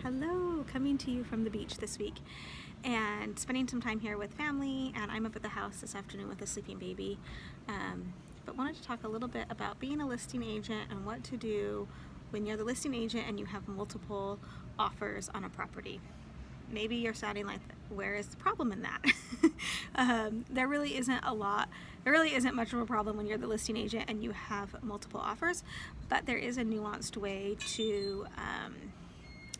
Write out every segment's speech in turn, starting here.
Hello, coming to you from the beach this week and spending some time here with family, and I'm up at the house this afternoon with a sleeping baby, but wanted to talk a little bit about being a listing agent and what to do when you're the listing agent and you have multiple offers on a property. Maybe you're sounding like, where is the problem in that? There really isn't much of a problem when you're the listing agent and you have multiple offers, but there is a nuanced way to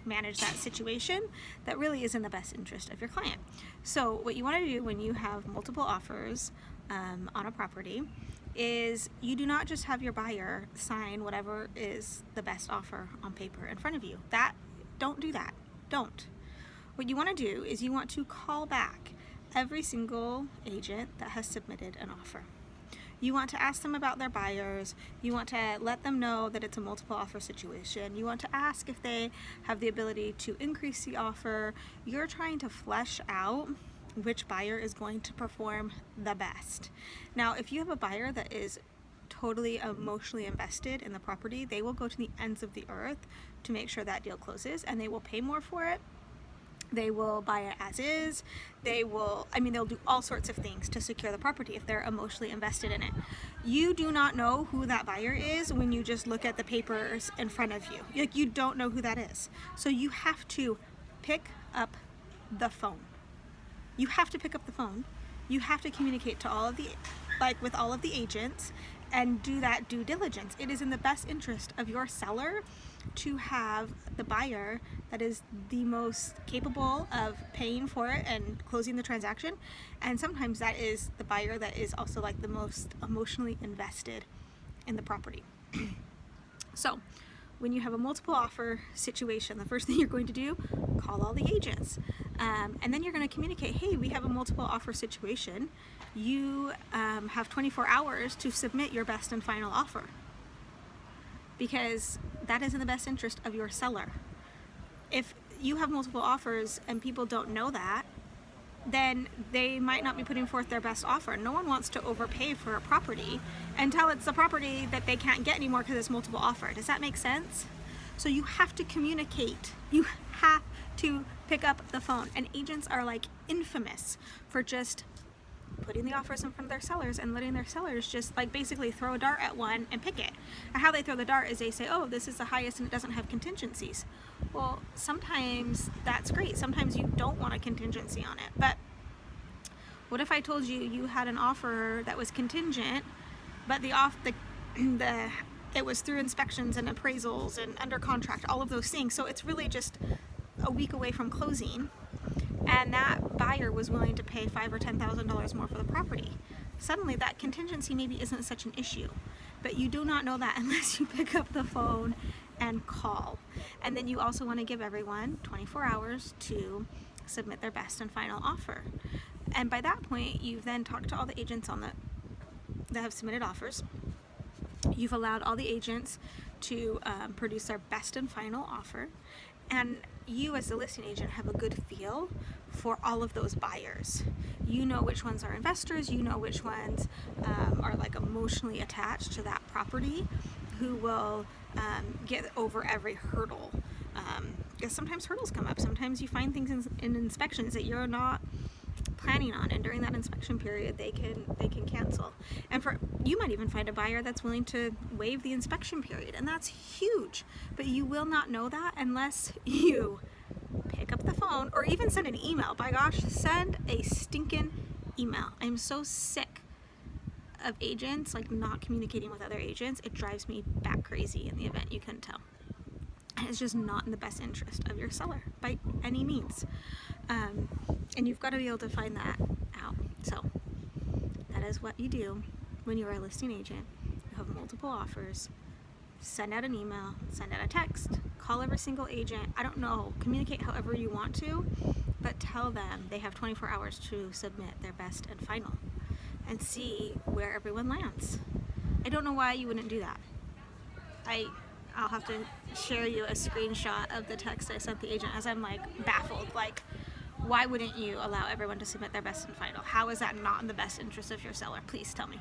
manage that situation that really is in the best interest of your client. So what you want to do when you have multiple offers on a property is you do not just have your buyer sign whatever is the best offer on paper in front of you. Don't do that. Don't. What you want to do is you want to call back every single agent that has submitted an offer. You want to ask them about their buyers. You want to let them know that it's a multiple offer situation. You want to ask if they have the ability to increase the offer. You're trying to flesh out which buyer is going to perform the best. Now, if you have a buyer that is totally emotionally invested in the property, they will go to the ends of the earth to make sure that deal closes, and they will pay more for it. They will buy it as is. They'll do all sorts of things to secure the property if they're emotionally invested in it. You do not know who that buyer is when you just look at the papers in front of you. You don't know who that is. So you have to pick up the phone. You have to pick up the phone. You have to communicate to with all of the agents and do that due diligence. It is in the best interest of your seller to have the buyer that is the most capable of paying for it and closing the transaction. And sometimes that is the buyer that is also the most emotionally invested in the property. So when you have a multiple offer situation, the first thing you're going to do, call all the agents. And then you're going to communicate, hey, we have a multiple offer situation. You have 24 hours to submit your best and final offer, because that is in the best interest of your seller. If you have multiple offers and people don't know that, then they might not be putting forth their best offer. No one wants to overpay for a property until it's the property that they can't get anymore because it's multiple offer. Does that make sense? So you have to communicate. You have to pick up the phone. And agents are infamous for just putting the offers in front of their sellers and letting their sellers just basically throw a dart at one and pick it. And how they throw the dart is they say, oh, this is the highest and it doesn't have contingencies. Well, sometimes that's great. Sometimes you don't want a contingency on it. But what if I told you had an offer that was contingent, but it was through inspections and appraisals and under contract, all of those things. So it's really just a week away from closing, and that buyer was willing to pay $5,000 or $10,000 more for the property. Suddenly that contingency maybe isn't such an issue, but you do not know that unless you pick up the phone and call. And then you also want to give everyone 24 hours to submit their best and final offer. And by that point, you've then talked to all the agents that have submitted offers. You've allowed all the agents to produce their best and final offer. And you as the listing agent have a good feel for all of those buyers. You know which ones are investors, you know which ones are emotionally attached to that property, who will get over every hurdle. Because sometimes hurdles come up. Sometimes you find things in inspections that you're not planning on, and during that inspection period they can cancel. And you might even find a buyer that's willing to waive the inspection period, and that's huge. But you will not know that unless you pick up the phone or even send an email. By gosh, send a stinking email. I'm so sick of agents not communicating with other agents. It drives me bat crazy in the event you couldn't tell. And it's just not in the best interest of your seller by any means. And you've got to be able to find that out. So that is what you do when you are a listing agent. You have multiple offers. Send out an email, send out a text, call every single agent. I don't know, communicate however you want to, but tell them they have 24 hours to submit their best and final, and see where everyone lands. I don't know why you wouldn't do that. I'll have to share you a screenshot of the text I sent the agent as I'm baffled. Why wouldn't you allow everyone to submit their best and final? How is that not in the best interest of your seller? Please tell me.